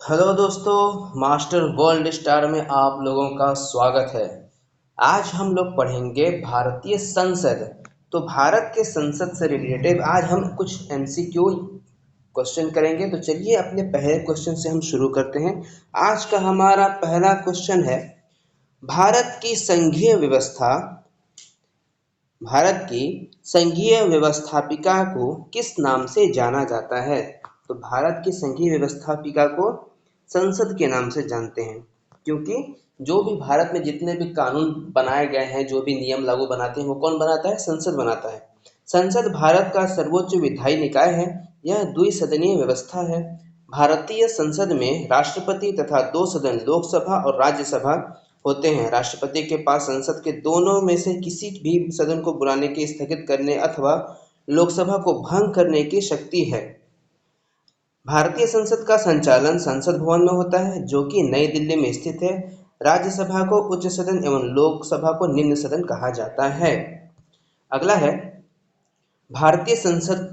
Hello दोस्तों, master world star में आप लोगों का स्वागत है। आज हम लोग पढ़ेंगे भारतीय संसद। तो भारत के संसद से रिलेटेड आज हम कुछ एमसीक्यू क्वेश्चन करेंगे। तो चलिए अपने पहले क्वेश्चन से हम शुरू करते हैं। आज का हमारा पहला क्वेश्चन है, भारत की संघीय व्यवस्था भारत की संघीय व्यवस्थापिका को किस नाम से जाना जाता है? तो भारत की संघीय व्यवस्थापिका को संसद के नाम से जानते हैं, क्योंकि जो भी भारत में जितने भी कानून बनाए गए हैं, जो भी नियम लागू बनाते हैं, वो कौन बनाता है? संसद बनाता है। संसद भारत का सर्वोच्च विधायी निकाय है। यह द्विसदनीय व्यवस्था है। भारतीय संसद में राष्ट्रपति तथा दो सदन लोकसभा और राज्यसभा होते हैं। राष्ट्रपति के पास संसद के दोनों में से किसी भी सदन को बुलाने के, स्थगित करने अथवा लोकसभा को भंग करने की शक्ति है। भारतीय संसद का संचालन संसद भवन में होता है, जो कि नई दिल्ली में स्थित है। राज्यसभा को उच्च सदन एवं लोकसभा को निम्न सदन कहा जाता है। अगला है, भारतीय संसद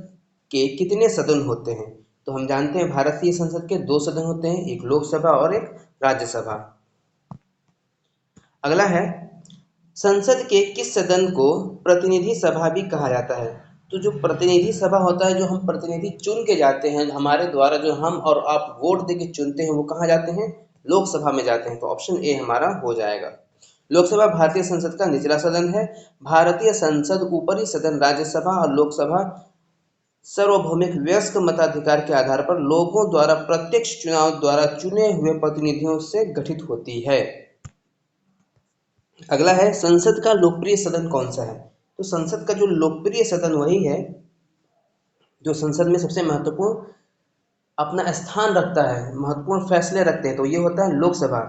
के कितने सदन होते हैं? तो हम जानते हैं भारतीय संसद के दो सदन होते हैं, एक लोकसभा और एक राज्यसभा। अगला है, संसद के किस सदन को प्रतिनिधि सभा भी कहा जाता है? तो जो प्रतिनिधि सभा होता है, जो हम प्रतिनिधि चुन के जाते हैं, हमारे द्वारा जो हम और आप वोट दे के चुनते हैं, वो कहाँ जाते हैं? लोकसभा में जाते हैं। तो ऑप्शन ए हमारा हो जाएगा। लोकसभा भारतीय संसद का निचला सदन है। भारतीय संसद ऊपरी सदन राज्यसभा और लोकसभा सार्वभौमिक वयस्क मताधिकार के आधार पर लोगों द्वारा प्रत्यक्ष चुनाव द्वारा चुने हुए प्रतिनिधियों से गठित होती है। अगला है, संसद का लोकप्रिय सदन कौन सा है? तो संसद का जो लोकप्रिय सदन वही है जो संसद में सबसे महत्वपूर्ण अपना स्थान रखता है, महत्वपूर्ण फैसले रखते हैं। तो ये होता है लोकसभा।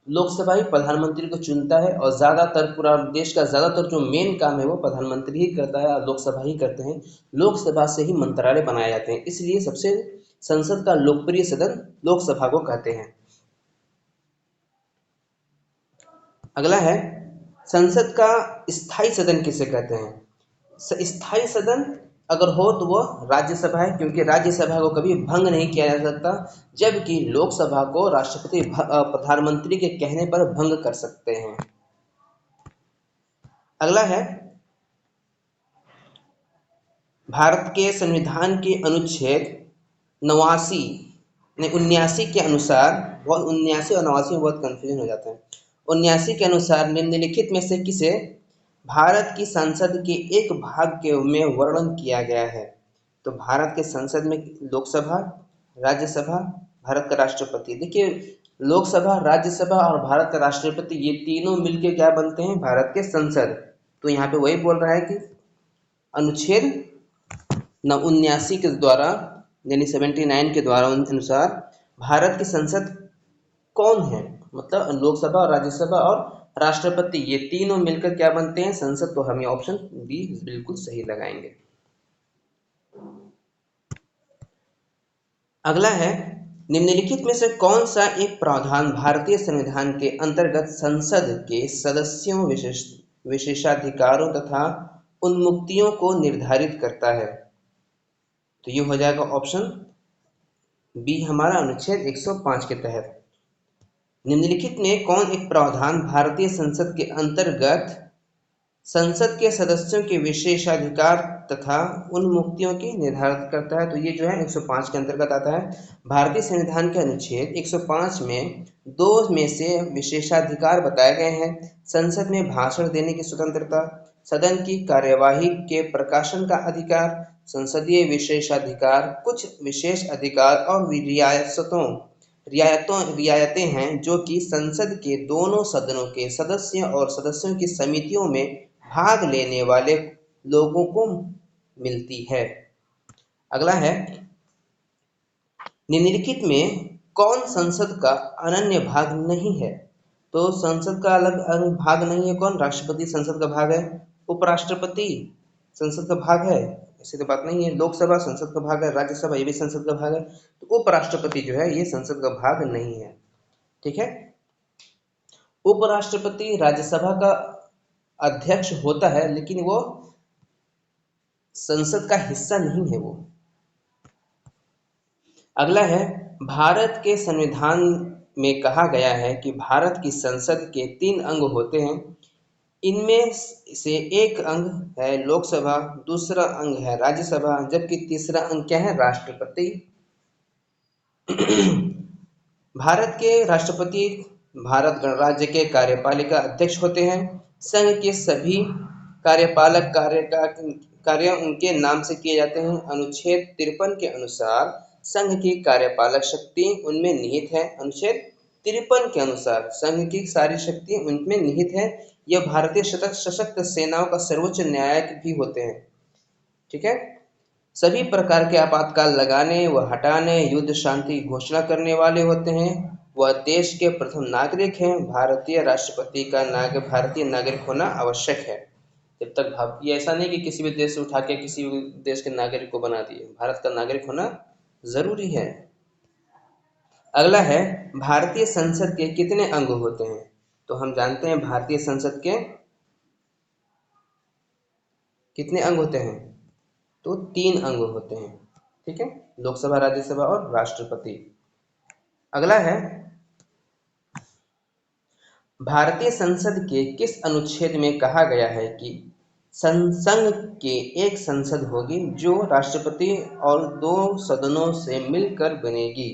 लोकसभा ही प्रधानमंत्री को चुनता है और ज़्यादातर पूरा देश का ज़्यादातर जो मेन काम है वो प्रधानमंत्री ही करता है और लोकसभा ही करते हैं। लोकसभा से ही मंत्रालय बनाए जाते हैं, इसलिए सबसे संसद का लोकप्रिय सदन लोकसभा को कहते हैं। अगला है, संसद का स्थायी सदन किसे कहते हैं? स्थायी सदन अगर हो तो वो राज्यसभा है, क्योंकि राज्यसभा को कभी भंग नहीं किया जा सकता, जबकि लोकसभा को राष्ट्रपति प्रधानमंत्री के कहने पर भंग कर सकते हैं। अगला है, भारत के संविधान के अनुच्छेद 89 नहीं 79 के अनुसार, बहुत 79 और 89 में बहुत कंफ्यूजन हो जाता है। 79 के अनुसार निम्नलिखित में से किसे भारत की संसद के एक भाग के में वर्णन किया गया है? तो भारत के संसद में लोकसभा, राज्यसभा, भारत का राष्ट्रपति। देखिए, लोकसभा, राज्यसभा और भारत का राष्ट्रपति, ये तीनों मिलके क्या बनते हैं? भारत के संसद। तो यहाँ पे वही बोल रहा है कि अनुच्छेद 79 के द्वारा, यानी 79 के द्वारा अनुसार भारत की संसद कौन है? मतलब लोकसभा और राज्यसभा और राष्ट्रपति, ये तीनों मिलकर क्या बनते हैं? संसद। तो हमें ऑप्शन बी बिल्कुल सही लगाएंगे। अगला है, निम्नलिखित में से कौन सा एक प्रावधान भारतीय संविधान के अंतर्गत संसद के सदस्यों विशेषाधिकारों तथा उन्मुक्तियों को निर्धारित करता है? तो ये हो जाएगा ऑप्शन बी हमारा, अनुच्छेद 105 के तहत। निम्नलिखित में कौन एक प्रावधान भारतीय संसद के अंतर्गत संसद के सदस्यों के विशेषाधिकार तथा उन्मुक्तियों की निर्धारित करता है? तो ये जो है 105 के अंतर्गत आता है। भारतीय संविधान के अनुच्छेद 105 में दो में से विशेषाधिकार बताए गए हैं। संसद में भाषण देने की स्वतंत्रता, सदन की कार्यवाही के प्रकाशन का अधिकार, संसदीय विशेषाधिकार, कुछ विशेष अधिकार और रियायतें हैं जो कि संसद के दोनों सदनों के सदस्य और सदस्यों की समितियों में भाग लेने वाले लोगों को मिलती है। अगला है, निम्नलिखित में कौन संसद का अनन्य भाग नहीं है? तो संसद का अलग भाग नहीं है कौन? राष्ट्रपति संसद का भाग है। उपराष्ट्रपति संसद का भाग है, ऐसी तो बात नहीं है। लोकसभा संसद का भाग है, राज्यसभा ये भी संसद का भाग है। तो उपराष्ट्रपति जो है ये संसद का भाग नहीं है। ठीक है, उपराष्ट्रपति राज्यसभा का अध्यक्ष होता है, लेकिन वो संसद का हिस्सा नहीं है वो। अगला है, भारत के संविधान में कहा गया है कि भारत की संसद के 3 अंग होते हैं। इनमें से एक अंग है लोकसभा, दूसरा अंग है राज्यसभा, जबकि तीसरा अंग क्या है, राष्ट्रपति। भारत के राष्ट्रपति भारत गणराज्य के कार्यपालिका अध्यक्ष होते हैं। संघ के सभी कार्यपालक कार्य उनके नाम से किए जाते हैं। अनुच्छेद 53 के अनुसार संघ की कार्यपालक शक्ति उनमें निहित है। अनुच्छेद 53 के अनुसार संघ की सारी शक्ति उनमें निहित है। यह भारतीय सशस्त्र सेनाओं का सर्वोच्च न्यायिक भी होते हैं। ठीक है। सभी प्रकार के आपातकाल लगाने व हटाने, युद्ध शांति की घोषणा करने वाले होते हैं। वह देश के प्रथम नागरिक हैं। भारतीय राष्ट्रपति का भारतीय नागरिक होना आवश्यक है। जब तक ये ऐसा नहीं कि किसी भी देश से उठा के किसी भी देश के नागरिक को बना दिए, भारत का नागरिक होना जरूरी है। अगला है, भारतीय संसद के कितने अंग होते हैं? तो हम जानते हैं भारतीय संसद के कितने अंग होते हैं? तो 3 अंग होते हैं। ठीक है, लोकसभा, राज्यसभा और राष्ट्रपति। अगला है, भारतीय संसद के किस अनुच्छेद में कहा गया है कि संघ के एक संसद होगी जो राष्ट्रपति और 2 सदनों से मिलकर बनेगी?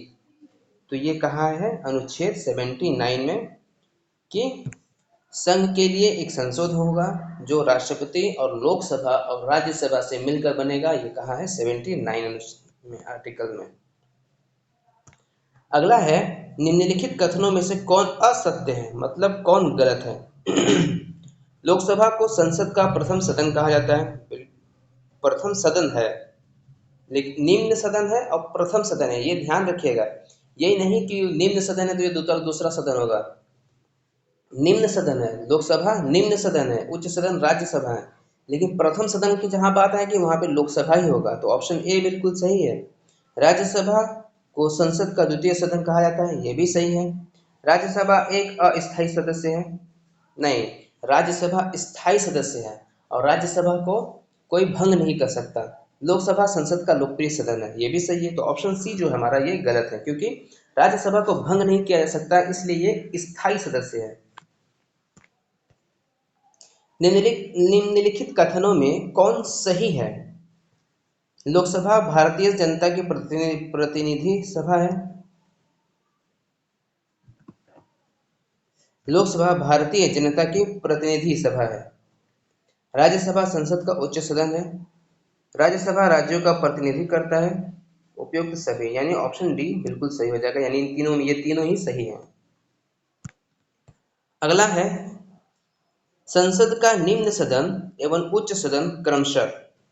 तो ये कहा है अनुच्छेद 79 में कि संघ के लिए एक संसद होगा जो राष्ट्रपति और लोकसभा और राज्यसभा से मिलकर बनेगा। ये कहा है 79 में, आर्टिकल में। अगला है, निम्नलिखित कथनों में से कौन असत्य है, मतलब कौन गलत है? लोकसभा को संसद का प्रथम सदन कहा जाता है। प्रथम सदन है, लेकिन निम्न सदन है और प्रथम सदन है, ये ध्यान रखिएगा। यही नहीं कि निम्न सदन है तो ये दूसरा सदन होगा। निम्न सदन है लोकसभा, निम्न सदन है उच्च सदन राज्यसभा है, लेकिन प्रथम सदन की जहां बात है कि वहां पे लोकसभा ही होगा, तो ऑप्शन ए बिल्कुल सही है। राज्यसभा को संसद का द्वितीय सदन कहा जाता है, ये भी सही है। राज्यसभा एक अस्थायी सदस्य है, नहीं, राज्यसभा स्थायी सदस्य है और राज्यसभा को कोई भंग नहीं कर सकता। लोकसभा संसद का लोकप्रिय सदन है, ये भी सही है। तो ऑप्शन सी जो है हमारा ये गलत है, क्योंकि राज्यसभा को भंग नहीं किया जा सकता, इसलिए ये स्थायी सदस्य है। निम्नलिखित कथनों में कौन सही है? लोकसभा भारतीय जनता की प्रतिनिधि सभा है। लोकसभा भारतीय जनता की प्रतिनिधि सभा है। राज्यसभा संसद का उच्च सदन है। राज्यसभा राज्यों का प्रतिनिधि करता है। उपयुक्त सभी, यानी ऑप्शन डी बिल्कुल सही हो जाएगा, यानी इन तीनों में ये तीनों ही सही है। अगला है, संसद का निम्न सदन एवं उच्च सदन क्रमशः।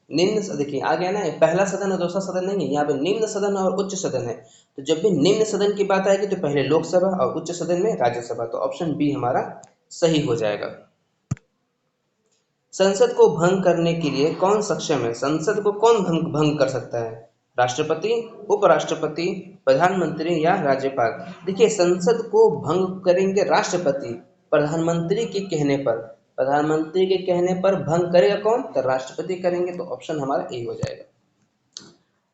निम्न, देखिए आ गया ना, पहला सदन और दूसरा सदन नहीं है, यहाँ पे निम्न सदन और उच्च सदन है। तो जब भी निम्न सदन की बात आएगी तो पहले लोकसभा और उच्च सदन में राज्यसभा, तो ऑप्शन बी हमारा सही हो जाएगा। संसद को भंग करने के लिए कौन सक्षम है? संसद को कौन भंग कर सकता है? राष्ट्रपति, उपराष्ट्रपति, प्रधानमंत्री या राज्यपाल? देखिए, संसद को भंग करेंगे राष्ट्रपति, प्रधानमंत्री के कहने पर। प्रधानमंत्री के कहने पर भंग करेगा कौन? तो राष्ट्रपति करेंगे, तो ऑप्शन हमारा ए हो जाएगा।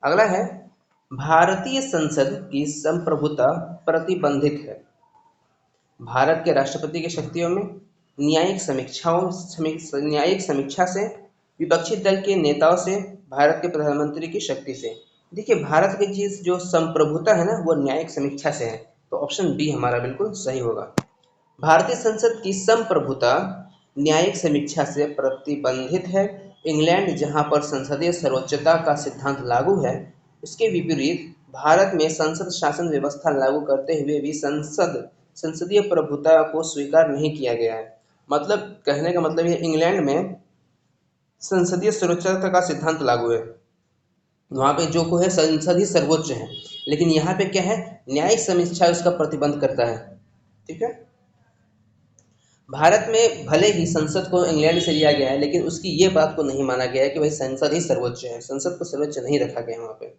अगला है, भारतीय संसद की संप्रभुता प्रतिबंधित है। भारत के राष्ट्रपति की शक्तियों में न्यायिक समीक्षा से, विपक्षी दल के नेताओं से, भारत के प्रधानमंत्री की शक्ति से। देखिए, भारत की चीज जो संप्रभुता है ना, वो न्यायिक समीक्षा से है, तो ऑप्शन बी हमारा बिल्कुल सही होगा। भारतीय संसद की संप्रभुता न्यायिक समीक्षा से प्रतिबंधित है। इंग्लैंड, जहां पर संसदीय सर्वोच्चता का सिद्धांत लागू है, उसके विपरीत भारत में संसद शासन व्यवस्था लागू करते हुए भी संसदीय प्रभुता को स्वीकार नहीं किया गया है। मतलब कहने का मतलब ये, इंग्लैंड में संसदीय सर्वोच्चता का सिद्धांत लागू है, वहां पे जो को है संसद ही सर्वोच्च है, लेकिन यहाँ पे क्या है, न्यायिक समीक्षा उसका प्रतिबंध करता है। ठीक है, भारत में भले ही संसद को इंग्लैंड से लिया गया है, लेकिन उसकी ये बात को नहीं माना गया है कि भाई संसद ही सर्वोच्च है, संसद को सर्वोच्च नहीं रखा गया वहाँ पे।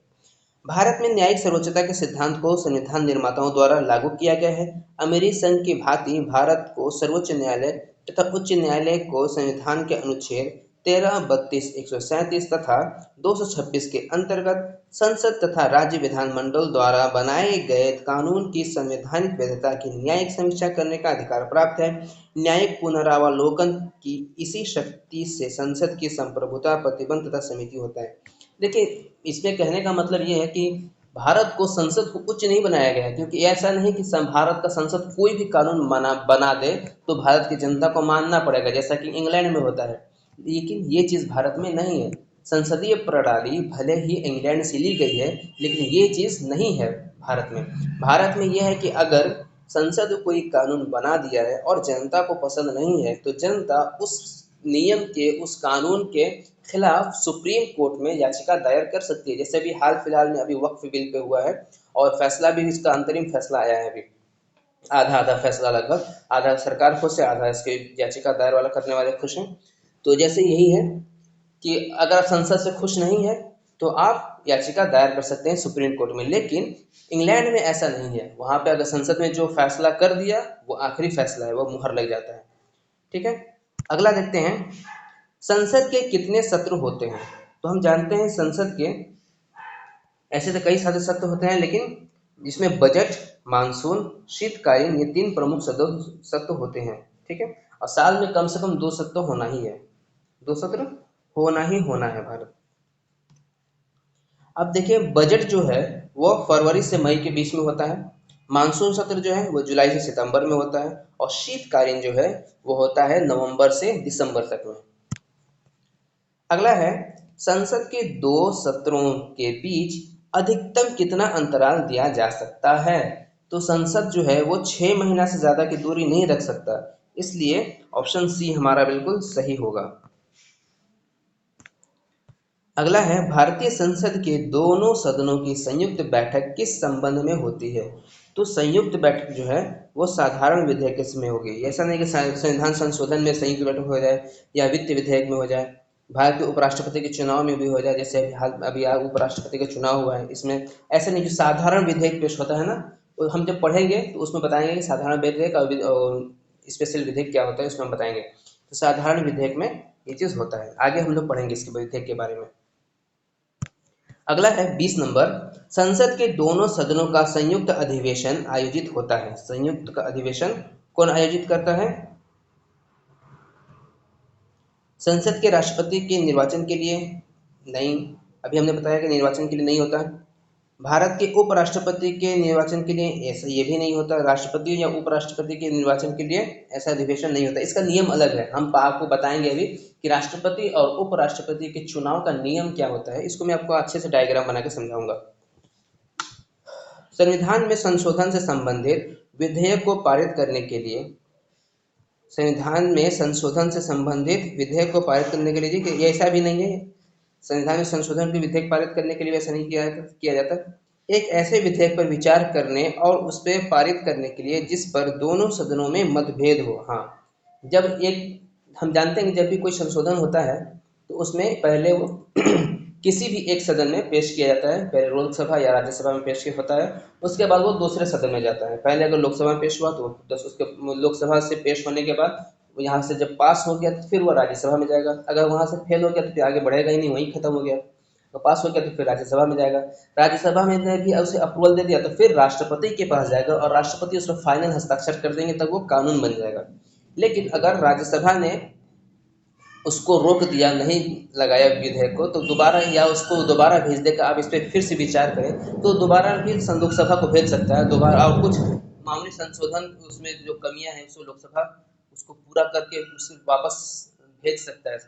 भारत में न्यायिक सर्वोच्चता के सिद्धांत को संविधान निर्माताओं द्वारा लागू किया गया है। अमेरिकी संघ की भांति भारत को सर्वोच्च न्यायालय तथा उच्च न्यायालय को संविधान के अनुच्छेद 13, 32, 137 तथा 226 के अंतर्गत संसद तथा राज्य विधानमंडल द्वारा बनाए गए कानून की संवैधानिक वैधता की न्यायिक समीक्षा करने का अधिकार प्राप्त है। न्यायिक पुनरावलोकन की इसी शक्ति से संसद की संप्रभुता, प्रतिबंध तथा समिति होता है। देखिए, इसमें कहने का मतलब ये है कि भारत को संसद को उच्च नहीं बनाया गया, क्योंकि ऐसा नहीं कि भारत का संसद कोई भी कानून बना दे तो भारत की जनता को मानना पड़ेगा, जैसा कि इंग्लैंड में होता है। लेकिन ये चीज़ भारत में नहीं है। संसदीय प्रणाली भले ही इंग्लैंड से ली गई है, लेकिन ये चीज़ नहीं है भारत में। भारत में यह है कि अगर संसद कोई कानून बना दिया है और जनता को पसंद नहीं है, तो जनता उस नियम के, उस कानून के खिलाफ सुप्रीम कोर्ट में याचिका दायर कर सकती है। जैसे अभी हाल फिलहाल में अभी वक्फ बिल पे हुआ है और फैसला भी, इसका अंतरिम फैसला आया है। अभी आधा आधा फैसला, लगभग आधा सरकार खुश है, आधा इसके याचिका दायर वाला करने वाले खुश हैं। तो जैसे यही है कि अगर आप संसद से खुश नहीं है तो आप याचिका दायर कर सकते हैं सुप्रीम कोर्ट में। लेकिन इंग्लैंड में ऐसा नहीं है। वहाँ पे अगर संसद ने जो फैसला कर दिया वो आखिरी फैसला है, वो मुहर लग जाता है। ठीक है, अगला देखते हैं, संसद के कितने सत्र होते हैं। तो हम जानते हैं संसद के ऐसे तो कई सारे सत्र होते हैं, लेकिन जिसमें बजट, मानसून, शीतकालीन, ये 3 प्रमुख सत्र होते हैं। ठीक है, और साल में कम से कम 2 सत्र होना ही है, 2 सत्र होना है भारत। अब देखिए, बजट जो है वो फरवरी से मई के बीच में होता है। मानसून सत्र जो है वो जुलाई से सितंबर में होता है, और शीतकालीन जो है वो होता है नवंबर से दिसंबर तक में। अगला है, संसद के 2 सत्रों के बीच अधिकतम कितना अंतराल दिया जा सकता है। तो संसद जो है वो 6 महीना से ज़्यादा की दूरी नहीं रख सकता, इसलिए ऑप्शन सी हमारा बिल्कुल सही होगा। अगला है, भारतीय संसद के दोनों सदनों की संयुक्त बैठक किस संबंध में होती है। तो संयुक्त बैठक जो है वो साधारण विधेयक में होगी। ऐसा नहीं कि संविधान संशोधन में संयुक्त बैठक हो जाए या वित्त विधेयक में हो जाए, भारत के उपराष्ट्रपति के चुनाव में भी हो जाए। जैसे अभी उपराष्ट्रपति का चुनाव हुआ है, इसमें ऐसा नहीं, जो साधारण विधेयक पेश होता है ना, वो हम जब पढ़ेंगे तो उसमें बताएंगे कि साधारण विधेयक और स्पेशल विधेयक क्या होता है, उसमें हम बताएंगे। तो साधारण विधेयक में ये चीज़ होता है, आगे हम लोग पढ़ेंगे इसके विधेयक के बारे में। अगला है 20 नंबर, संसद के दोनों सदनों का संयुक्त अधिवेशन आयोजित होता है। संयुक्त का अधिवेशन कौन आयोजित करता है? संसद के राष्ट्रपति के निर्वाचन के लिए नहीं, अभी हमने बताया कि निर्वाचन के लिए नहीं होता। भारत के उपराष्ट्रपति के निर्वाचन के लिए ऐसा ये भी नहीं होता। राष्ट्रपति या उपराष्ट्रपति के निर्वाचन के लिए ऐसा अधिवेशन नहीं होता, इसका नियम अलग है। हम आपको बताएंगे अभी कि राष्ट्रपति और उपराष्ट्रपति के चुनाव का नियम क्या होता है, इसको मैं आपको अच्छे से डायग्राम बना के समझाऊंगा। संविधान में संशोधन से संबंधित विधेयक को पारित करने के लिए, संविधान में संशोधन से संबंधित विधेयक को पारित करने के लिए, ये ऐसा भी नहीं है संविधान में संशोधन के विधेयक पारित करने के लिए वैसा नहीं किया जाता। एक ऐसे विधेयक पर विचार करने और उस पर पारित करने के लिए जिस पर दोनों सदनों में मतभेद हो। हाँ, जब एक, हम जानते हैं कि जब भी कोई संशोधन होता है तो उसमें पहले वो किसी भी एक सदन में पेश किया जाता है। पहले लोकसभा या राज्यसभा में पेश किया होता है, उसके बाद वो दूसरे सदन में जाता है। पहले अगर लोकसभा में पेश हुआ तो उसके लोकसभा से पेश होने के बाद यहाँ से जब पास हो गया तो फिर वो राज्यसभा में जाएगा। अगर वहाँ से फेल हो गया तो फिर आगे बढ़ेगा ही नहीं, वहीं खत्म हो गया। तो पास हो गया तो फिर राज्यसभा में जाएगा। राज्यसभा में ने भी उसे अप्रूवल दे दिया तो फिर राष्ट्रपति के पास जाएगा, और राष्ट्रपति उसमें फाइनल हस्ताक्षर कर देंगे, तब वो कानून बन जाएगा। लेकिन अगर राज्यसभा ने उसको रोक दिया, नहीं लगाया विधेयक को, तो दोबारा, या उसको दोबारा भेज देगा आप इस पर फिर से विचार करें, तो दोबारा भी लोकसभा को भेज सकता है दोबारा, और कुछ मामूली संशोधन उसमें जो कमियां हैं उसको लोकसभा उसको पूरा करके उसे वापस भेज सकता है।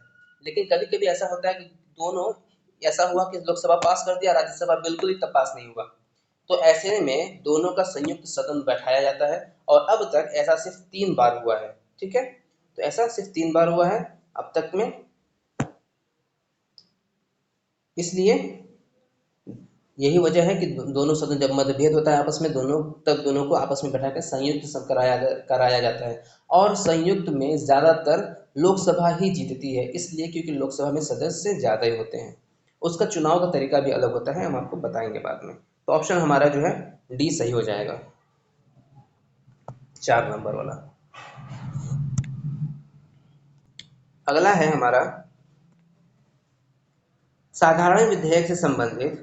लेकिन कभी कभी ऐसा होता है कि दोनों, ऐसा हुआ कि लोकसभा पास कर दिया, राज्यसभा बिल्कुल ही तब पास नहीं हुआ, तो ऐसे में दोनों का संयुक्त सदन बैठाया जाता है। और अब तक ऐसा सिर्फ 3 बार हुआ है। ठीक है, तो ऐसा सिर्फ 3 बार हुआ है अब तक में, इसलिए यही वजह है कि दोनों सदन जब मतभेद होता है आपस में, दोनों को आपस में बैठा कर संयुक्त सब कराया जाता है। और संयुक्त में ज़्यादातर लोकसभा ही जीतती है, इसलिए क्योंकि लोकसभा में सदस्य ज़्यादा ही होते हैं। उसका चुनाव का तरीका भी अलग होता है, हम आपको बताएंगे बाद में। तो ऑप्शन हमारा जो है डी सही हो जाएगा, 4 नंबर वाला। अगला है हमारा साधारण विधेयक से संबंधित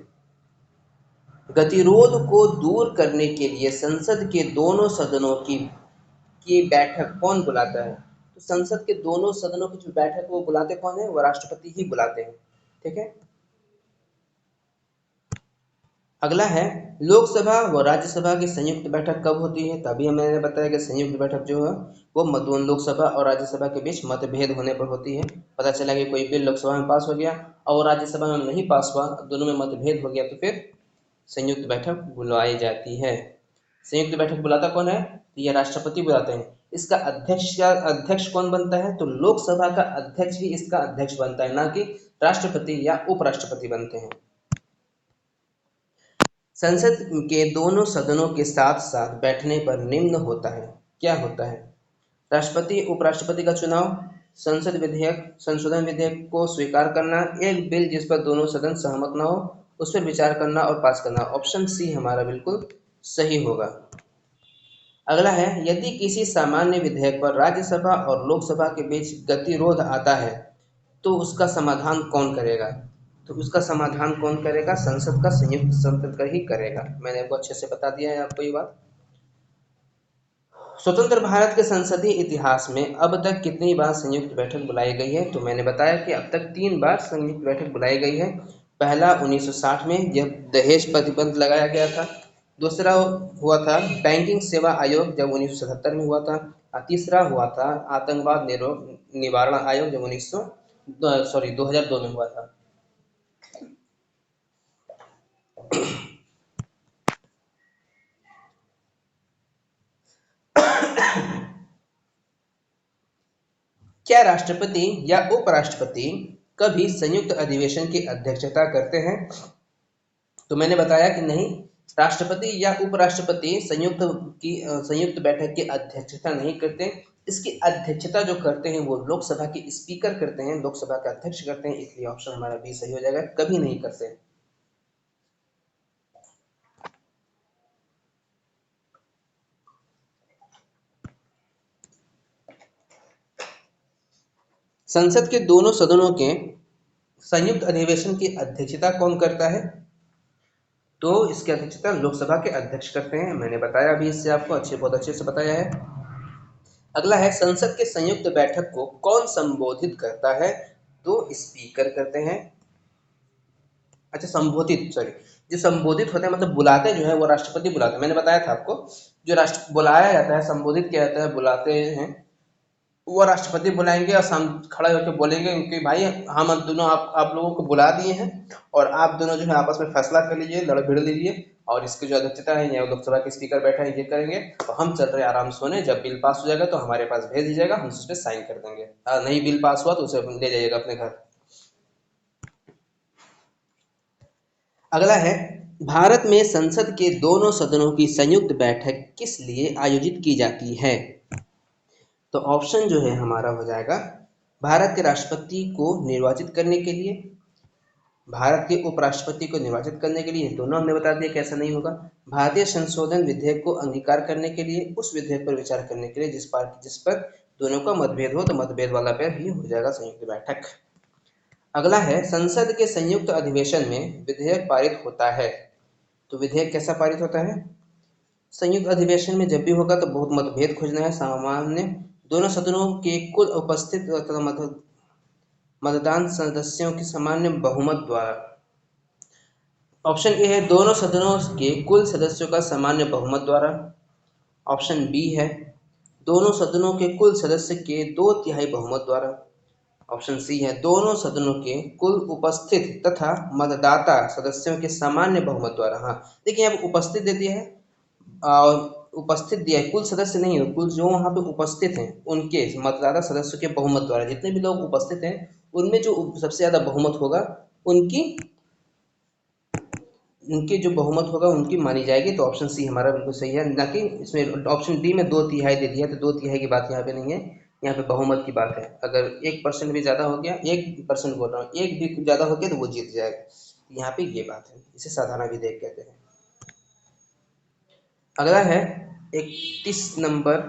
गतिरोध को दूर करने के लिए संसद के दोनों सदनों की बैठक कौन बुलाता है? तो संसद के दोनों सदनों की जो बैठक वो बुलाते कौन है? वो राष्ट्रपति ही बुलाते हैं। ठीक है। अगला है लोकसभा व राज्यसभा की संयुक्त बैठक कब होती है? तभी मैंने बताया कि संयुक्त बैठक जो है वो दोनों लोकसभा और राज्यसभा के बीच मतभेद होने पर होती है। पता चला कि कोई बिल लोकसभा में पास हो गया और राज्यसभा में नहीं पास हुआ, दोनों में मतभेद हो गया, तो फिर संयुक्त बैठक बुलाई जाती है। संयुक्त बैठक बुलाता कौन है? तो ये राष्ट्रपति बुलाते हैं। इसका अध्यक्ष कौन बनता है? तो लोकसभा का अध्यक्ष ही इसका अध्यक्ष बनता है, ना कि राष्ट्रपति या उपराष्ट्रपति बनते हैं। संसद के दोनों सदनों के साथ साथ बैठने पर निम्न होता है। क्या होता है? राष्ट्रपति उपराष्ट्रपति का चुनाव, संसद विधेयक संशोधन विधेयक को स्वीकार करना, एक बिल जिस पर दोनों सदन सहमत न हो उस पर विचार करना और पास करना। ऑप्शन सी हमारा बिल्कुल सही होगा। अगला है यदि किसी सामान्य विधेयक पर राज्यसभा और लोकसभा के बीच गतिरोध आता है तो उसका समाधान कौन करेगा? तो उसका समाधान कौन करेगा? संसद का संयुक्त सत्र ही करेगा। मैंने आपको अच्छे से बता दिया है आपको ये बात। स्वतंत्र भारत के संसदीय इतिहास में अब तक कितनी बार संयुक्त बैठक बुलाई गई है? तो मैंने बताया कि अब तक 3 बार संयुक्त बैठक बुलाई गई है। पहला 1960 में जब दहेज प्रतिबंध लगाया गया था। दूसरा हुआ था बैंकिंग सेवा आयोग जब 1977 में हुआ था। और तीसरा हुआ था आतंकवाद निवारण आयोग जब 2002 में हुआ था। क्या राष्ट्रपति या उपराष्ट्रपति कभी संयुक्त अधिवेशन की अध्यक्षता करते हैं? तो मैंने बताया कि नहीं, राष्ट्रपति या उपराष्ट्रपति संयुक्त बैठक की अध्यक्षता नहीं करते। इसकी अध्यक्षता जो करते हैं वो लोकसभा के स्पीकर करते हैं, लोकसभा का अध्यक्ष करते हैं, इसलिए ऑप्शन हमारा बी सही हो जाएगा, कभी नहीं करते। संसद के दोनों सदनों के संयुक्त अधिवेशन की अध्यक्षता कौन करता है? तो इसकी अध्यक्षता लोकसभा के अध्यक्ष करते हैं। मैंने बताया अभी इससे आपको बहुत अच्छे से बताया है। अगला है संसद के संयुक्त बैठक को कौन संबोधित करता है? तो स्पीकर करते हैं। अच्छा, जो संबोधित होता है मतलब बुलाते जो है वो राष्ट्रपति बुलाते हैं। मैंने बताया था आपको जो राष्ट्र बुलाया जाता है, संबोधित किया जाता है, बुलाते हैं वो राष्ट्रपति बुलाएंगे और खड़ा होकर बोलेंगे कि भाई हम दोनों आप लोगों को बुला दिए हैं और आप दोनों जो है आपस में फैसला कर लीजिए, लड़ भिड़ लीजिए, और इसकी जो अध्यक्षता है या लोकसभा के स्पीकर बैठा है ये करेंगे, तो हम चल रहे आराम सोने। जब बिल पास हो जाएगा तो हमारे पास भेज दीजिएगा, हम उस पर साइन कर देंगे। नहीं बिल पास हुआ तो उसे ले जाइएगा अपने घर। अगला है भारत में संसद के दोनों सदनों की संयुक्त बैठक किस लिए आयोजित की जाती है? तो ऑप्शन जो है हमारा हो जाएगा भारत के राष्ट्रपति को निर्वाचित करने के लिए, भारत के उपराष्ट्रपति को निर्वाचित करने के लिए, दोनों हमने बता दिया कैसा नहीं होगा। भारतीय संशोधन विधेयक को अंगीकार करने के लिए, उस विधेयक पर विचार करने के लिए जिस पर दोनों का मतभेद हो, तो मतभेद वाला पर ही हो जाएगा संयुक्त बैठक। अगला है संसद के संयुक्त अधिवेशन में विधेयक पारित होता है। तो विधेयक कैसा पारित होता है? संयुक्त अधिवेशन में जब भी होगा तो बहुत मतभेद खोजना है। सामान्य दोनों सदनों के कुल उपस्थित मतदान सदस्यों के सामान्य बहुमत द्वारा। ऑप्शन ए है दोनों सदनों के कुल सदस्यों का सामान्य बहुमत द्वारा। ऑप्शन बी है दोनों सदनों के कुल सदस्य के 2/3 बहुमत द्वारा। ऑप्शन सी है दोनों सदनों के कुल उपस्थित तथा मतदाता सदस्यों के सामान्य बहुमत द्वारा। हाँ देखिए, यहाँ उपस्थित दे दिया है और उपस्थित दिया है, कुल सदस्य नहीं है, कुल जो वहाँ पे उपस्थित हैं उनके मतदाता सदस्यों के बहुमत द्वारा, जितने भी लोग उपस्थित हैं उनमें जो सबसे ज्यादा बहुमत होगा उनके जो बहुमत होगा उनकी मानी जाएगी। तो ऑप्शन सी हमारा बिल्कुल सही है, ना कि इसमें ऑप्शन डी में 2/3 दे दिया, तो 2/3 की बात यहाँ पे नहीं है, यहाँ पे बहुमत की बात है। अगर 1% भी ज्यादा हो गया, 1% बोल रहा हूँ, 1 भी ज्यादा हो गया तो वो जीत जाएगा, यहाँ पे ये बात है, इसे साधारण विधेयक कहते हैं। अगला है 31 नंबर,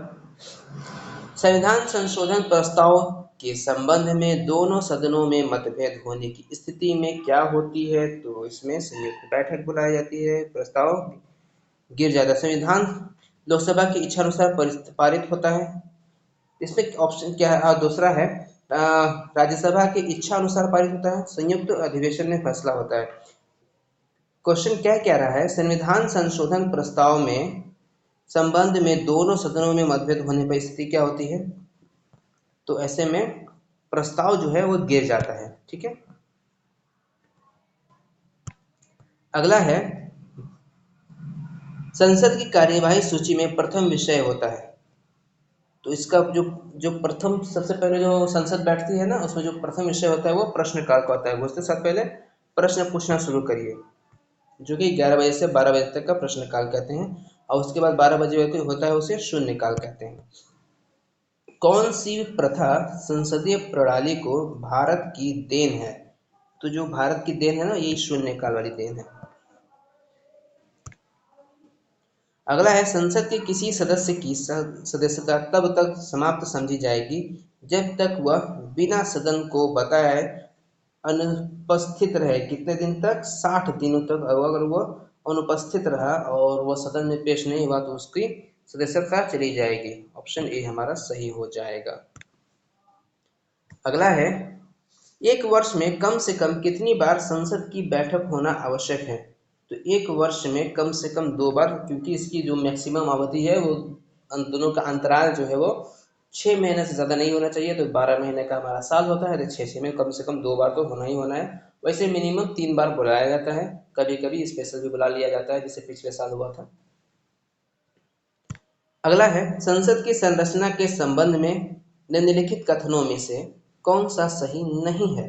संविधान संशोधन प्रस्ताव के संबंध में दोनों सदनों में मतभेद होने की स्थिति में क्या होती है? तो इसमें संयुक्त बैठक बुलाई जाती है, प्रस्ताव गिर जाता है। संविधान लोकसभा की इच्छा अनुसार पारित होता है। इसमें ऑप्शन क्या है? दूसरा है राज्यसभा की इच्छा अनुसार पारित होता है, संयुक्त अधिवेशन में फैसला होता है। क्वेश्चन क्या कह रहा है? संविधान संशोधन प्रस्ताव में संबंध में दोनों सदनों में मतभेद होने पर स्थिति क्या होती है? तो ऐसे में प्रस्ताव जो है वो गिर जाता है। ठीक है, अगला है संसद की कार्यवाही सूची में प्रथम विषय होता है। तो इसका जो जो प्रथम सबसे पहले जो संसद बैठती है ना, उसमें जो प्रथम विषय होता है वो प्रश्नकाल का होता है। उसके साथ पहले प्रश्न पूछना शुरू करिए, जो कि 11 बजे से 12 बजे तक का प्रश्नकाल कहते हैं, और उसके बाद 12 बजे होता है उसे शून्यकाल कहते हैं। कौन सी प्रथा संसदीय प्रणाली को भारत की देन है? तो जो भारत की देन है ना, ये शून्यकाल वाली देन है। अगला है संसद के किसी सदस्य की सदस्यता तब तक समाप्त समझी जाएगी जब तक वह बिना सदन को बताए अनुपस्थित रहे। कितने दिन तक? 60 दिनों तक। अगर वह अनुपस्थित रहा और वह सदन में पेश नहीं हुआ तो उसकी सदस्यता चली जाएगी। ऑप्शन ए हमारा सही हो जाएगा। अगला है एक वर्ष में कम से कम कितनी बार संसद की बैठक होना आवश्यक है? तो एक वर्ष में कम से कम 2 बार, क्योंकि इसकी जो मैक्सिमम अवधि है वो दोनों का अंतराल जो है वो 6 महीने से ज़्यादा नहीं होना चाहिए। तो 12 महीने का हमारा साल होता है, तो 6 में कम से कम 2 बार तो होना ही होना है। वैसे मिनिमम 3 बार बुलाया जाता है, कभी कभी स्पेशल भी बुला लिया जाता है, जैसे पिछले साल हुआ था। अगला है संसद की संरचना के संबंध में निम्नलिखित कथनों में से कौन सा सही नहीं है?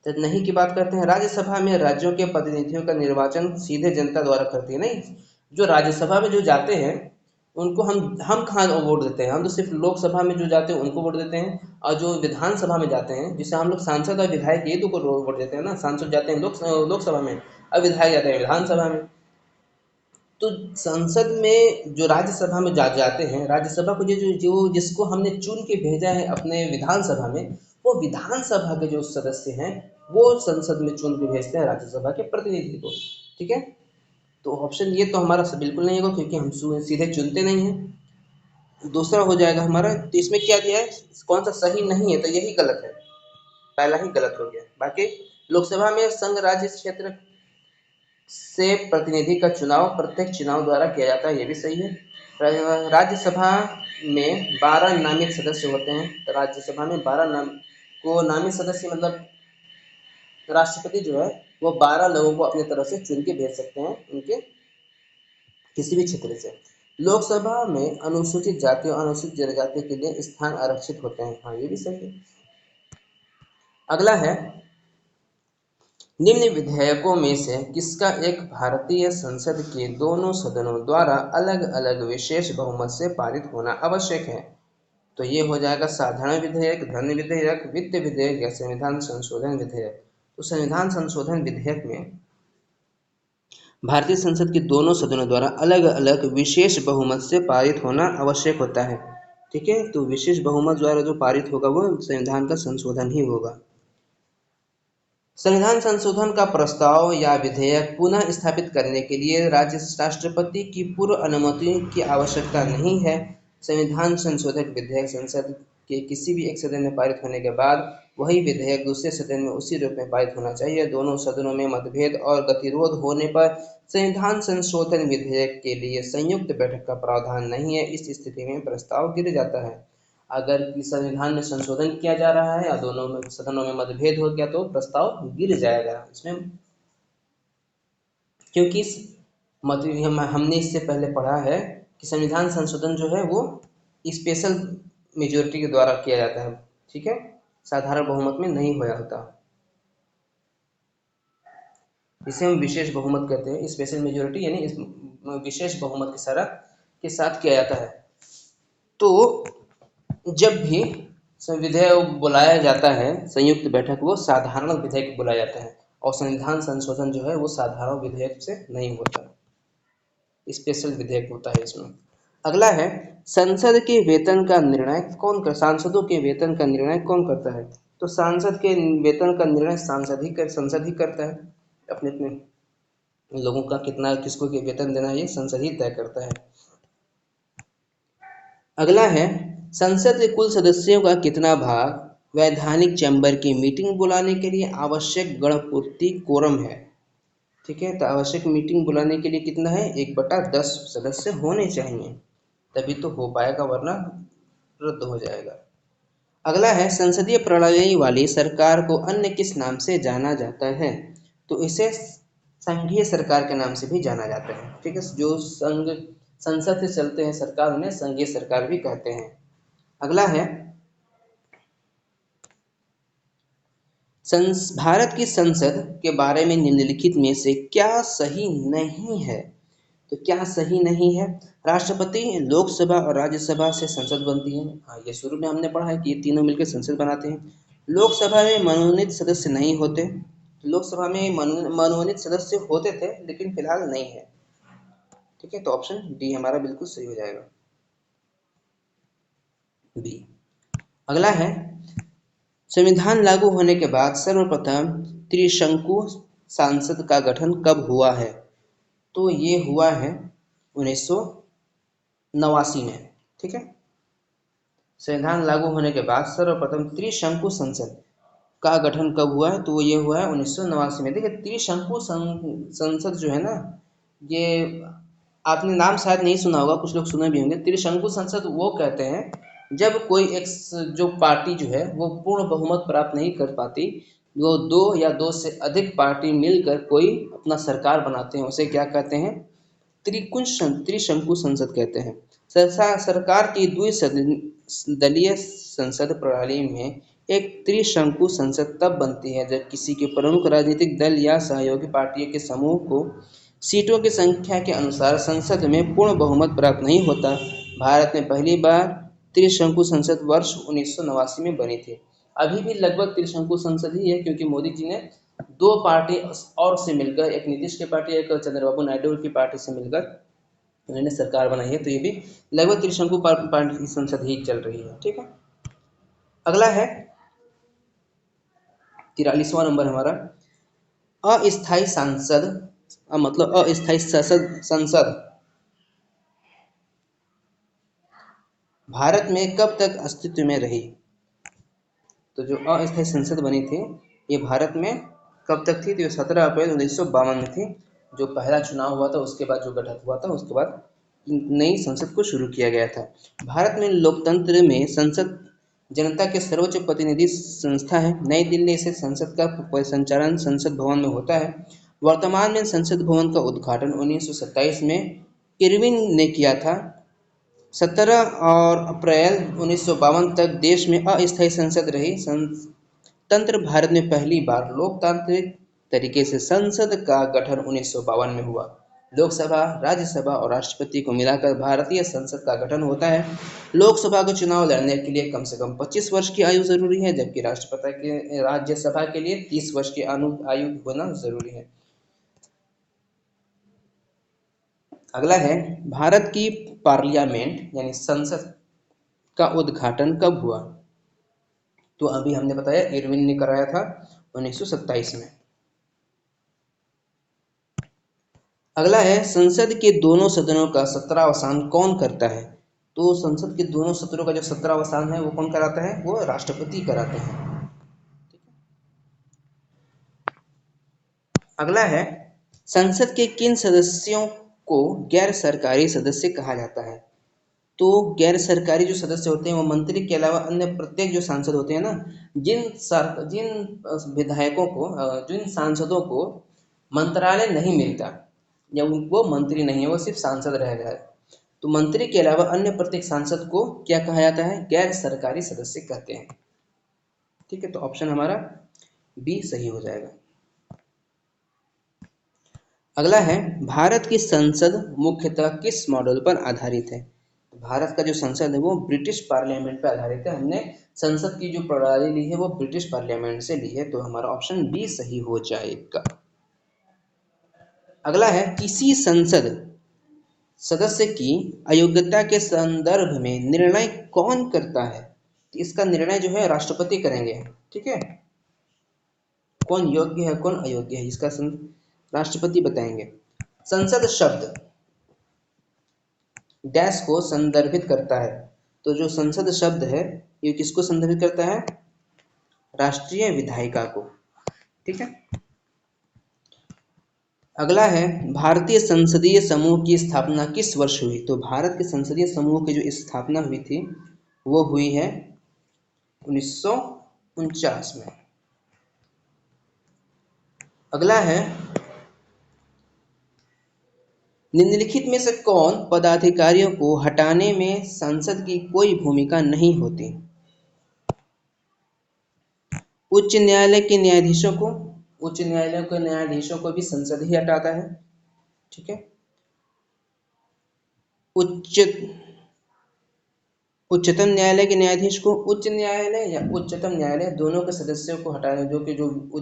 तो नहीं की बात करते हैं। राज्यसभा में राज्यों के प्रतिनिधियों का निर्वाचन सीधे जनता द्वारा करती है। नहीं, जो राज्यसभा में जो जाते हैं उनको हम कहाँ वोट देते हैं? हम तो सिर्फ लोकसभा में जो जाते हैं उनको वोट देते हैं, और जो विधानसभा में जाते हैं, जिसे हम लोग सांसद और विधायक ये दो को वोट देते हैं ना। सांसद जाते हैं लोकसभा में और विधायक जाते हैं विधानसभा में। तो संसद में जो राज्यसभा में जाते हैं, राज्यसभा को जो जिसको हमने चुन के भेजा है अपने विधानसभा में, वो विधानसभा के जो सदस्य हैं वो संसद में चुन के भेजते हैं राज्यसभा के प्रतिनिधि को। ठीक है, तो ऑप्शन ये तो हमारा बिल्कुल नहीं होगा, क्योंकि हम सीधे चुनते नहीं हैं। दूसरा हो जाएगा हमारा, तो इसमें क्या दिया है, कौन सा सही नहीं है? तो यही गलत है, पहला ही गलत हो गया। बाकी लोकसभा में संघ राज्य क्षेत्र से प्रतिनिधि का चुनाव प्रत्यक्ष चुनाव द्वारा किया जाता है, ये भी सही है। राज्यसभा में 12 नामित सदस्य होते हैं। तो राज्यसभा में 12 नामित सदस्य मतलब राष्ट्रपति जो है वो 12 लोगों को अपनी तरफ से चुन के भेज सकते हैं उनके किसी भी क्षेत्र से। लोकसभा में अनुसूचित जाति और अनुसूचित जनजाति के लिए स्थान आरक्षित होते हैं। हाँ, ये भी सही है। अगला है निम्न विधेयकों में से किसका एक भारतीय संसद के दोनों सदनों द्वारा अलग अलग विशेष बहुमत से पारित होना आवश्यक है? तो ये हो जाएगा साधारण विधेयक, धन विधेयक, वित्त विधेयक या संविधान संशोधन विधेयक। तो संविधान संशोधन विधेयक में भारतीय संसद के दोनों सदनों द्वारा अलग अलग विशेष बहुमत से पारित होना आवश्यक होता है। ठीक है, तो विशेष बहुमत द्वारा जो पारित होगा वो संविधान का संशोधन ही होगा। संविधान संशोधन का प्रस्ताव या विधेयक पुनः स्थापित करने के लिए राज्य राष्ट्रपति की पूर्व अनुमति की आवश्यकता नहीं है। संविधान संशोधक विधेयक संसद के किसी भी एक सदन में पारित होने के बाद वही विधेयक दूसरे सदन में उसी रूप में पारित होना चाहिए। दोनों सदनों में मतभेद और गतिरोध होने पर संविधान संशोधन विधेयक के लिए संयुक्त बैठक का प्रावधान नहीं है। इस स्थिति में प्रस्ताव गिर जाता है। अगर संविधान में संशोधन किया जा रहा है या दोनों में सदनों में मतभेद हो गया तो प्रस्ताव गिर जाएगा इसमें, क्योंकि हमने इससे पहले पढ़ा है कि संविधान संशोधन जो है वो स्पेशल मेजोरिटी के द्वारा किया जाता है। ठीक है, साधारण बहुमत में नहीं होया होता, इसे हम विशेष बहुमत कहते हैं। स्पेशल मेजोरिटी यानी इस विशेष बहुमत के साथ किया जाता है। तो जब भी विधेयक बुलाया जाता है संयुक्त बैठक, वो साधारण विधेयक बुलाया जाता है, और संविधान संशोधन जो है वो साधारण विधेयक से नहीं होता, स्पेशल विधेयक होता है इसमें। अगला है संसद के वेतन का निर्णय कौन कर सांसदों के वेतन का निर्णय कौन करता है? तो सांसद के वेतन का निर्णय संसद ही करता है। अपने अपने लोगों का कितना किसको के वेतन देना है ये संसद ही तय करता है। अगला है संसद के कुल सदस्यों का कितना भाग वैधानिक चैम्बर की मीटिंग बुलाने के लिए आवश्यक गणपूर्ति कोरम है? ठीक है, तो आवश्यक मीटिंग बुलाने के लिए कितना है? 1/10 सदस्य होने चाहिए, तभी तो हो पाएगा, वरना रद्द हो जाएगा। अगला है संसदीय प्रणाली वाली सरकार को अन्य किस नाम से जाना जाता है? तो इसे संघीय सरकार के नाम से भी जाना जाता है। ठीक है, जो संसद से चलते हैं सरकार उन्हें संघीय सरकार भी कहते हैं। अगला है भारत की संसद के बारे में निम्नलिखित में से क्या सही नहीं है? तो क्या सही नहीं है? राष्ट्रपति, लोकसभा और राज्यसभा से संसद बनती है। हाँ, ये शुरू में हमने पढ़ा है कि ये तीनों मिलकर संसद बनाते हैं। लोकसभा में मनोनीत सदस्य नहीं होते। लोकसभा में मनोनीत सदस्य होते थे लेकिन फिलहाल नहीं है। ठीक है, तो ऑप्शन डी हमारा बिल्कुल सही हो जाएगा, बी। अगला है संविधान लागू होने के बाद सर्वप्रथम त्रिशंकु संसद का गठन कब हुआ है? तो ये हुआ है 1989 में। ठीक है, संविधान लागू होने के बाद सर्वप्रथम त्रिशंकु संसद का गठन कब हुआ है? तो वो ये हुआ है 1989 में। देखिए त्रिशंकु संसद जो है ना, ये आपने नाम शायद नहीं सुना होगा, कुछ लोग सुने भी होंगे। त्रिशंकु संसद वो कहते हैं जब कोई एक जो पार्टी जो है वो पूर्ण बहुमत प्राप्त नहीं कर पाती, वो दो या दो से अधिक पार्टी मिलकर कोई अपना सरकार बनाते हैं, उसे क्या कहते हैं? त्रिशंकु संसद कहते हैं। सरकार की द्विदलीय संसद प्रणाली में एक त्रिशंकु संसद तब बनती है जब किसी के प्रमुख राजनीतिक दल या सहयोगी पार्टियों के समूह को सीटों की संख्या के अनुसार संसद में पूर्ण बहुमत प्राप्त नहीं होता। भारत में पहली बार त्रिशंकु संसद वर्ष 1989 में बनी थी। अभी भी लगभग त्रिशंकु संसद ही है, क्योंकि मोदी जी ने दो पार्टी और से मिलकर, एक नीतीश की पार्टी, एक चंद्रबाबू नायडू की पार्टी से मिलकर उन्होंने सरकार बनाई है। तो ये भी लगभग त्रिशंकु पार्टी की संसद ही चल रही है। ठीक है, अगला है 43वां नंबर हमारा अस्थायी सांसद, मतलब अस्थायी संसद भारत में कब तक अस्तित्व में रही? तो जो अस्थायी संसद बनी थी ये भारत में कब तक थी? तो ये 17 अप्रैल 1952 में थी। जो पहला चुनाव हुआ था उसके बाद जो गठन हुआ था, उसके बाद नई संसद को शुरू किया गया था। भारत में लोकतंत्र में संसद जनता के सर्वोच्च प्रतिनिधि संस्था है। नई दिल्ली से संसद का संचालन संसद भवन में होता है। वर्तमान में संसद भवन का उद्घाटन 1927 में इरविन ने किया था। 17 और अप्रैल 1952 तक देश में अस्थायी संसद रही। तंत्र भारत में पहली बार लोकतांत्रिक तरीके से संसद का गठन 1952 में हुआ। लोकसभा, राज्यसभा और राष्ट्रपति को मिलाकर भारतीय संसद का गठन होता है। लोकसभा का चुनाव लड़ने के लिए कम से कम 25 वर्ष की आयु जरूरी है, जबकि राज्यसभा के लिए 30 वर्ष की आयु होना जरूरी है। अगला है भारत की पार्लियामेंट यानी संसद का उद्घाटन कब हुआ? तो अभी हमने बताया इरविन ने कराया था 1927 में। अगला है संसद के दोनों सदनों का सत्रावसान कौन करता है? तो संसद के दोनों सत्रों का जो सत्रावसान है वो कौन कराता है? वो राष्ट्रपति कराते हैं। अगला है संसद के किन सदस्यों को गैर सरकारी सदस्य कहा जाता है? तो गैर सरकारी जो सदस्य होते हैं वो मंत्री के अलावा अन्य प्रत्येक जो सांसद होते हैं ना, जिन विधायकों को, जिन सांसदों को मंत्रालय नहीं मिलता या वो मंत्री नहीं है, वो सिर्फ सांसद रह गए, तो मंत्री के अलावा अन्य प्रत्येक सांसद को क्या कहा जाता है? गैर सरकारी सदस्य कहते हैं। ठीक है, तो ऑप्शन हमारा बी सही हो जाएगा। अगला है भारत की संसद मुख्यतः किस मॉडल पर आधारित है? भारत का जो संसद है वो ब्रिटिश पार्लियामेंट पर आधारित है। हमने संसद की जो प्रणाली ली है वो ब्रिटिश पार्लियामेंट से ली है, तो हमारा ऑप्शन बी सही हो जाएगा। अगला है किसी संसद सदस्य की अयोग्यता के संदर्भ में निर्णय कौन करता है? तो इसका निर्णय जो है राष्ट्रपति करेंगे। ठीक है, कौन योग्य है कौन अयोग्य है इसका राष्ट्रपति बताएंगे। संसद शब्द डैश को संदर्भित करता है। तो जो संसद शब्द है ये किसको संदर्भित करता है? राष्ट्रीय विधायिका को। ठीक है, अगला है भारतीय संसदीय समूह की स्थापना किस वर्ष हुई? तो भारत के संसदीय समूह की जो स्थापना हुई थी वो हुई है 1949 में। अगला है निम्नलिखित में से कौन पदाधिकारियों को हटाने में संसद की कोई भूमिका नहीं होती? उच्च न्यायालय के न्यायाधीशों को, उच्च न्यायालय के न्यायाधीशों को भी संसद ही हटाता है। ठीक है, उच्चतम न्यायालय के न्यायाधीश को उच्च न्यायालय या उच्चतम न्यायालय दोनों के सदस्यों को हटाने जो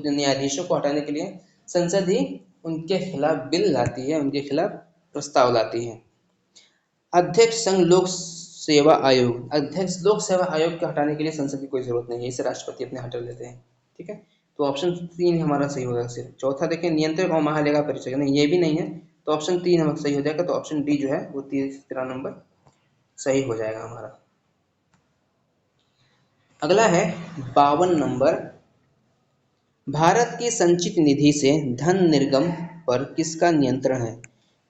न्यायाधीशों को हटाने के लिए संसद ही उनके खिलाफ बिल लाती है, उनके खिलाफ प्रस्ताव लाती है। अध्यक्ष संघ लोक सेवा आयोग, अध्यक्ष लोक सेवा आयोग के हटाने के लिए संसद की कोई जरूरत नहीं है, इसे राष्ट्रपति अपने हटा लेते हैं। ठीक है, तो ऑप्शन 3 हमारा सही होगा। सिर्फ चौथा देखें नियंत्रक और महालेखा परीक्षक, नहीं ये भी नहीं है, तो ऑप्शन 3 हमारा सही हो जाएगा। तो ऑप्शन डी जो है वो 13 नंबर सही हो जाएगा हमारा। अगला है 52 नंबर, भारत की संचित निधि से धन निर्गम पर किसका नियंत्रण है?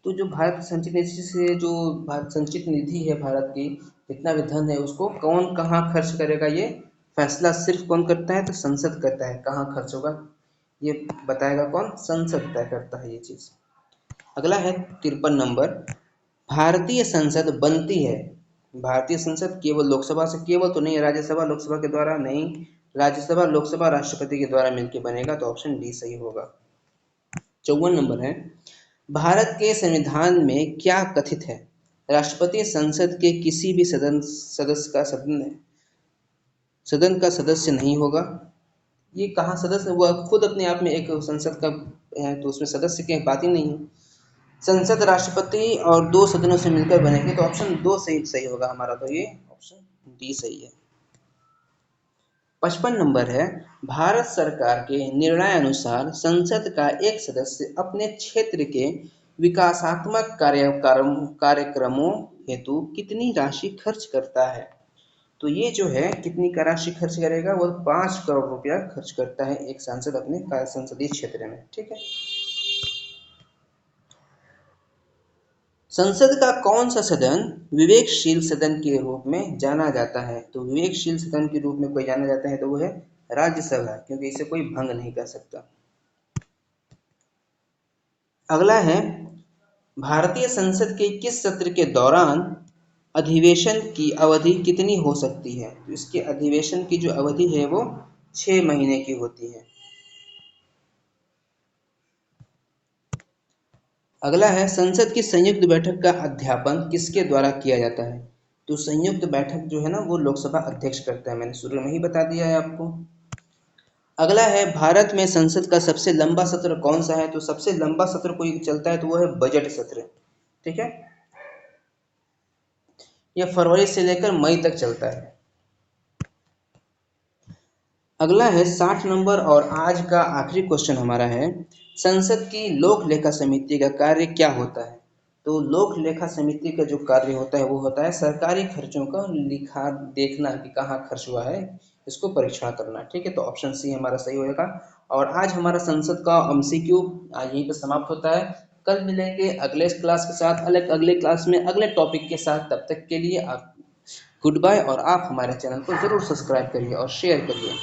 तो जो भारत संचित निधि से जो भारत संचित निधि है, भारत की जितना भी धन है उसको कौन कहाँ खर्च करेगा ये फैसला सिर्फ कौन करता है? तो संसद करता है। कहाँ खर्च होगा ये बताएगा कौन? संसद तय करता है ये चीज। अगला है 53 नंबर, भारतीय संसद बनती है, भारतीय संसद केवल लोकसभा से, केवल तो नहीं, राज्यसभा लोकसभा के द्वारा नहीं, राज्यसभा लोकसभा राष्ट्रपति के द्वारा मिलकर बनेगा। तो ऑप्शन डी सही होगा। 54 नंबर है, भारत के संविधान में क्या कथित है? राष्ट्रपति संसद के किसी भी सदन का सदस्य नहीं होगा। ये कहाँ सदस्य, वह खुद अपने आप में एक संसद का है, तो उसमें सदस्य की बात ही नहीं है। संसद राष्ट्रपति और 2 सदनों से मिलकर बनेगी। तो ऑप्शन 2 सही होगा हमारा। तो ये ऑप्शन डी सही है। 55 नंबर है, भारत सरकार के निर्णय अनुसार संसद का एक सदस्य अपने क्षेत्र के विकासात्मक कार्यक्रमों हेतु कितनी राशि खर्च करता है? तो ये जो है कितनी का राशि खर्च करेगा? वो 5 करोड़ रुपया खर्च करता है एक सांसद अपने संसदीय क्षेत्र में। ठीक है, संसद का कौन सा सदन विवेकशील सदन के रूप में जाना जाता है? तो विवेकशील सदन के रूप में कोई जाना जाता है तो वो है राज्यसभा, क्योंकि इसे कोई भंग नहीं कर सकता। अगला है, भारतीय संसद के किस सत्र के दौरान अधिवेशन की अवधि कितनी हो सकती है? तो इसके अधिवेशन की जो अवधि है वो 6 महीने की होती है। अगला है, संसद की संयुक्त बैठक का अध्यापन किसके द्वारा किया जाता है? तो संयुक्त बैठक जो है ना वो लोकसभा अध्यक्ष करता है, मैंने शुरू में ही बता दिया है आपको। अगला है, भारत में संसद का सबसे लंबा सत्र कौन सा है? तो सबसे लंबा सत्र कोई चलता है तो वो है बजट सत्र। ठीक है, यह फरवरी से लेकर मई तक चलता है। अगला है 60 नंबर और आज का आखिरी क्वेश्चन हमारा है, संसद की लोक लेखा समिति का कार्य क्या होता है? तो लोक लेखा समिति का जो कार्य होता है वो होता है सरकारी खर्चों का लिखा देखना कि कहाँ खर्च हुआ है, इसको परीक्षण करना। ठीक है, तो ऑप्शन सी हमारा सही होगा। और आज हमारा संसद का एमसीक्यू आज यहीं पर समाप्त होता है। कल मिलेंगे अगले क्लास के साथ, अगले क्लास में अगले टॉपिक के साथ। तब तक के लिए आप गुड बाय, और आप हमारे चैनल को जरूर सब्सक्राइब करिए और शेयर करिए।